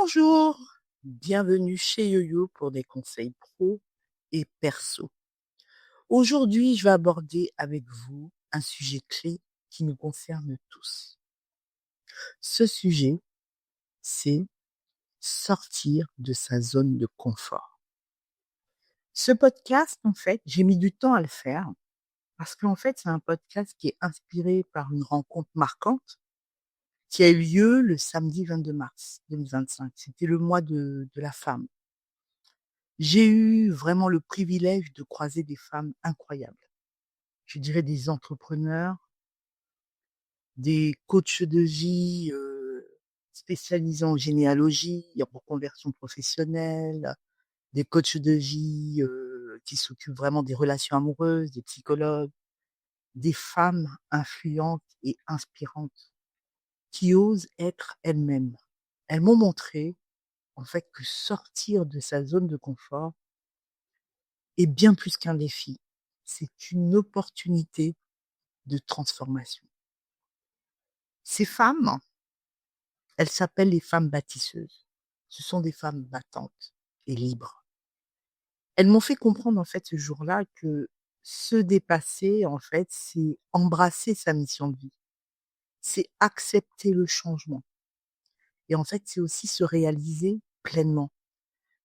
Bonjour, bienvenue chez YoYo pour des conseils pro et perso. Aujourd'hui, je vais aborder avec vous un sujet clé qui nous concerne tous. Ce sujet, c'est sortir de sa zone de confort. Ce podcast, en fait, j'ai mis du temps à le faire parce qu'en fait, c'est un podcast qui est inspiré par une rencontre marquante qui a eu lieu le samedi 22 mars 2025. C'était le mois de la femme. J'ai eu vraiment le privilège de croiser des femmes incroyables. Je dirais des entrepreneurs, des coachs de vie, spécialisés en généalogie, en reconversion professionnelle, des coachs de vie, qui s'occupent vraiment des relations amoureuses, des psychologues, des femmes influentes et inspirantes qui osent être elles-mêmes. Elles m'ont montré, en fait, que sortir de sa zone de confort est bien plus qu'un défi. C'est une opportunité de transformation. Ces femmes, elles s'appellent les femmes bâtisseuses. Ce sont des femmes battantes et libres. Elles m'ont fait comprendre, en fait, ce jour-là que se dépasser, en fait, c'est embrasser sa mission de vie. C'est accepter le changement. Et en fait, c'est aussi se réaliser pleinement.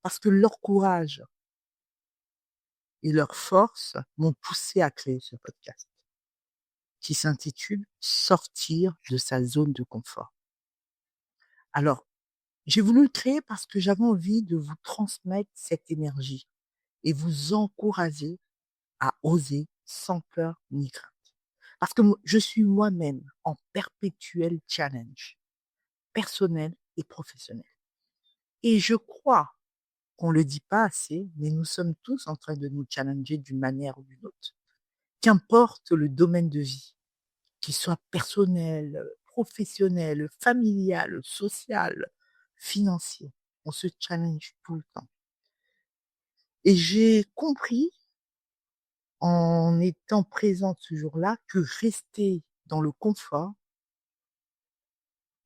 Parce que leur courage et leur force m'ont poussé à créer ce podcast qui s'intitule Sortir de sa zone de confort. Alors, j'ai voulu le créer parce que j'avais envie de vous transmettre cette énergie et vous encourager à oser sans peur ni crainte. Parce que je suis moi-même en perpétuel challenge, personnel et professionnel. Et je crois qu'on le dit pas assez, mais nous sommes tous en train de nous challenger d'une manière ou d'une autre. Qu'importe le domaine de vie, qu'il soit personnel, professionnel, familial, social, financier, on se challenge tout le temps. Et j'ai compris, en étant présente ce jour-là, que rester dans le confort,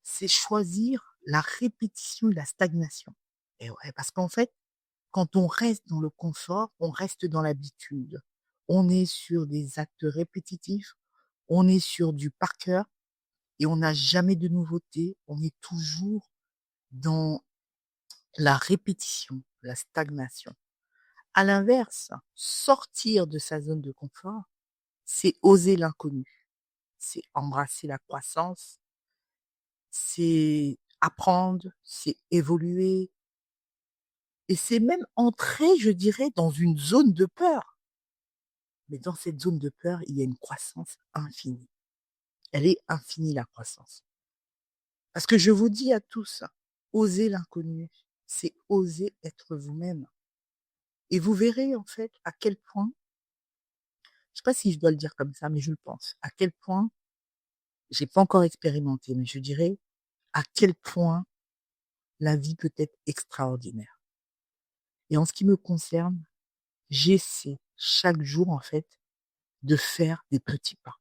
c'est choisir la répétition et la stagnation. Et ouais, parce qu'en fait, quand on reste dans le confort, on reste dans l'habitude. On est sur des actes répétitifs, on est sur du par cœur et on n'a jamais de nouveauté. On est toujours dans la répétition, la stagnation. À l'inverse, sortir de sa zone de confort, c'est oser l'inconnu, c'est embrasser la croissance, c'est apprendre, c'est évoluer et c'est même entrer, je dirais, dans une zone de peur. Mais dans cette zone de peur, il y a une croissance infinie. Elle est infinie, la croissance. Parce que je vous dis à tous, oser l'inconnu, c'est oser être vous-même. Et vous verrez en fait à quel point, je sais pas si je dois le dire comme ça, mais je le pense, à quel point, j'ai pas encore expérimenté, mais je dirais à quel point la vie peut être extraordinaire. Et en ce qui me concerne, j'essaie chaque jour, en fait, de faire des petits pas.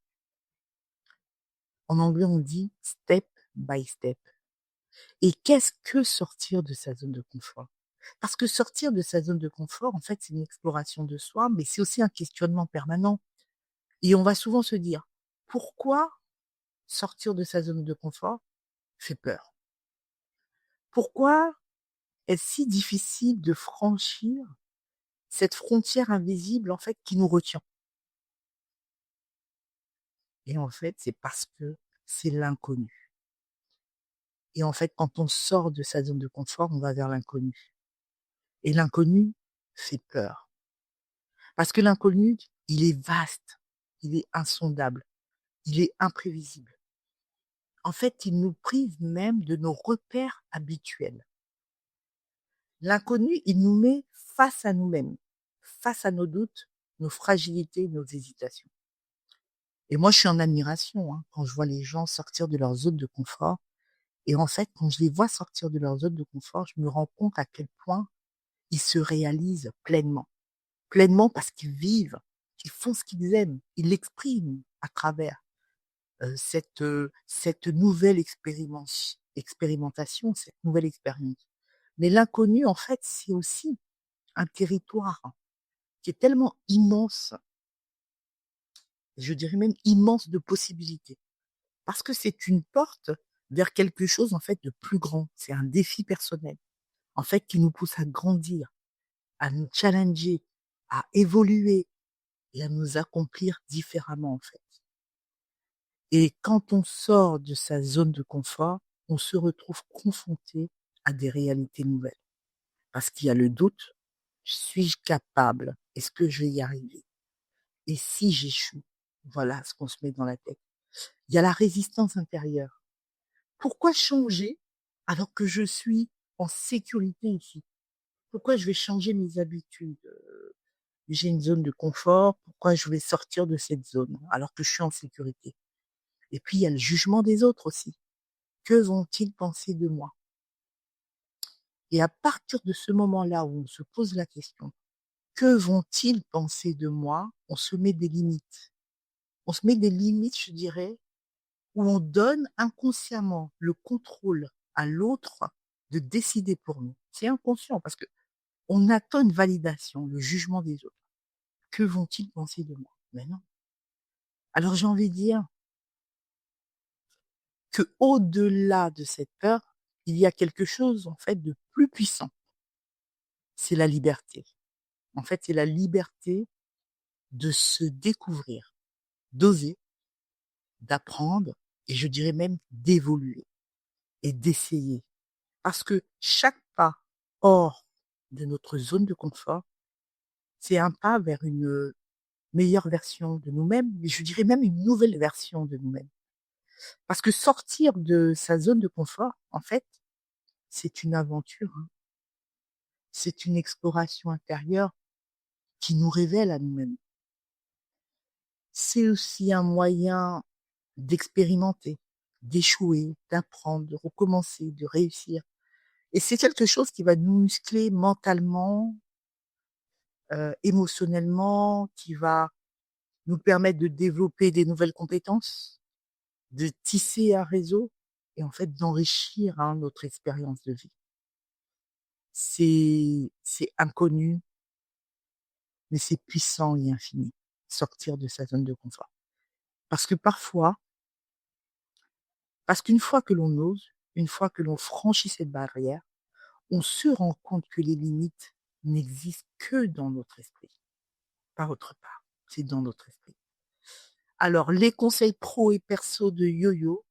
En anglais, on dit step by step. Et qu'est-ce que sortir de sa zone de confort? Parce que sortir de sa zone de confort, en fait, c'est une exploration de soi, mais c'est aussi un questionnement permanent. Et on va souvent se dire, pourquoi sortir de sa zone de confort fait peur? Pourquoi est-ce si difficile de franchir cette frontière invisible, en fait, qui nous retient? Et en fait, c'est parce que c'est l'inconnu. Et en fait, quand on sort de sa zone de confort, on va vers l'inconnu. Et l'inconnu fait peur. Parce que l'inconnu, il est vaste, il est insondable, il est imprévisible. En fait, il nous prive même de nos repères habituels. L'inconnu, il nous met face à nous-mêmes, face à nos doutes, nos fragilités, nos hésitations. Et moi, je suis en admiration quand je vois les gens sortir de leur zone de confort. Et en fait, quand je les vois sortir de leur zone de confort, je me rends compte à quel point ils se réalisent pleinement. Pleinement parce qu'ils vivent, qu'ils font ce qu'ils aiment, ils l'expriment à travers cette nouvelle expérimentation, cette nouvelle expérience. Mais l'inconnu, en fait, c'est aussi un territoire qui est tellement immense, je dirais même immense de possibilités. Parce que c'est une porte vers quelque chose, en fait, de plus grand. C'est un défi personnel, en fait, qui nous pousse à grandir, à nous challenger, à évoluer et à nous accomplir différemment, en fait. Et quand on sort de sa zone de confort, on se retrouve confronté à des réalités nouvelles. Parce qu'il y a le doute, suis-je capable? Est-ce que je vais y arriver? Et si j'échoue? Voilà ce qu'on se met dans la tête. Il y a la résistance intérieure. Pourquoi changer alors que je suis en sécurité ici? Pourquoi je vais changer mes habitudes? J'ai une zone de confort, pourquoi je vais sortir de cette zone alors que je suis en sécurité? Et puis il y a le jugement des autres aussi. Que vont-ils penser de moi? Et à partir de ce moment-là où on se pose la question, que vont-ils penser de moi? On se met des limites. On se met des limites, je dirais, où on donne inconsciemment le contrôle à l'autre de décider pour nous. C'est inconscient parce que on attend une validation, le jugement des autres. Que vont-ils penser de moi? Mais non. Alors j'ai envie de dire que au-delà de cette peur, il y a quelque chose en fait de plus puissant. C'est la liberté. En fait, c'est la liberté de se découvrir, d'oser, d'apprendre et je dirais même d'évoluer et d'essayer. Parce que chaque pas hors de notre zone de confort, c'est un pas vers une meilleure version de nous-mêmes, mais je dirais même une nouvelle version de nous-mêmes. Parce que sortir de sa zone de confort, en fait, c'est une aventure, hein. C'est une exploration intérieure qui nous révèle à nous-mêmes. C'est aussi un moyen d'expérimenter, d'échouer, d'apprendre, de recommencer, de réussir. Et c'est quelque chose qui va nous muscler mentalement, émotionnellement, qui va nous permettre de développer des nouvelles compétences, de tisser un réseau et en fait d'enrichir, hein, notre expérience de vie. C'est inconnu, mais c'est puissant et infini, sortir de sa zone de confort. Parce que parfois, parce qu'une fois que l'on ose, une fois que l'on franchit cette barrière, on se rend compte que les limites n'existent que dans notre esprit, pas autre part. C'est dans notre esprit. Alors, les conseils pro et perso de Yo-Yo,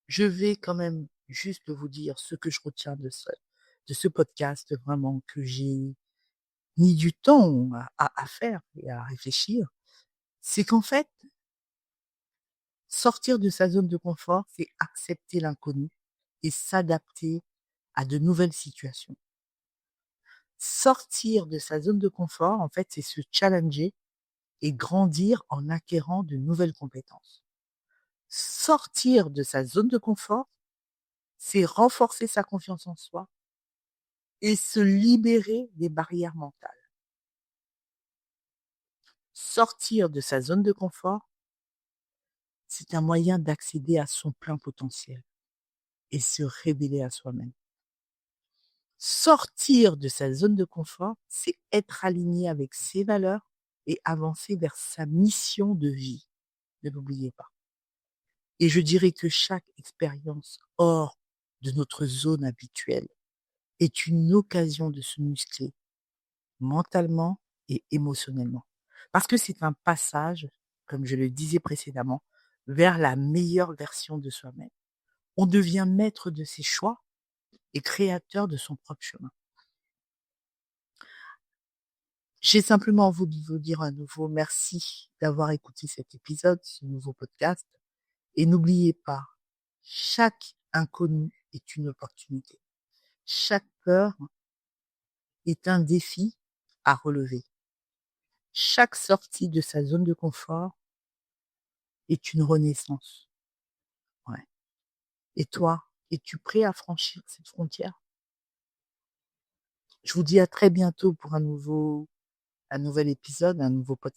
je vais quand même juste vous dire ce que je retiens de ce podcast, vraiment, que j'ai mis du temps à faire et à réfléchir. C'est qu'en fait, sortir de sa zone de confort, c'est accepter l'inconnu et s'adapter à de nouvelles situations. Sortir de sa zone de confort, en fait, c'est se challenger et grandir en acquérant de nouvelles compétences. Sortir de sa zone de confort, c'est renforcer sa confiance en soi et se libérer des barrières mentales. Sortir de sa zone de confort, c'est un moyen d'accéder à son plein potentiel et se révéler à soi-même. Sortir de sa zone de confort, c'est être aligné avec ses valeurs et avancer vers sa mission de vie. Ne l'oubliez pas. Et je dirais que chaque expérience hors de notre zone habituelle est une occasion de se muscler mentalement et émotionnellement. Parce que c'est un passage, comme je le disais précédemment, vers la meilleure version de soi-même. On devient maître de ses choix et créateur de son propre chemin. J'ai simplement voulu vous dire à nouveau merci d'avoir écouté cet épisode, ce nouveau podcast. Et n'oubliez pas, chaque inconnu est une opportunité. Chaque peur est un défi à relever. Chaque sortie de sa zone de confort est une renaissance. Ouais. Et toi, es-tu prêt à franchir cette frontière? Je vous dis à très bientôt pour un nouvel épisode, un nouveau podcast.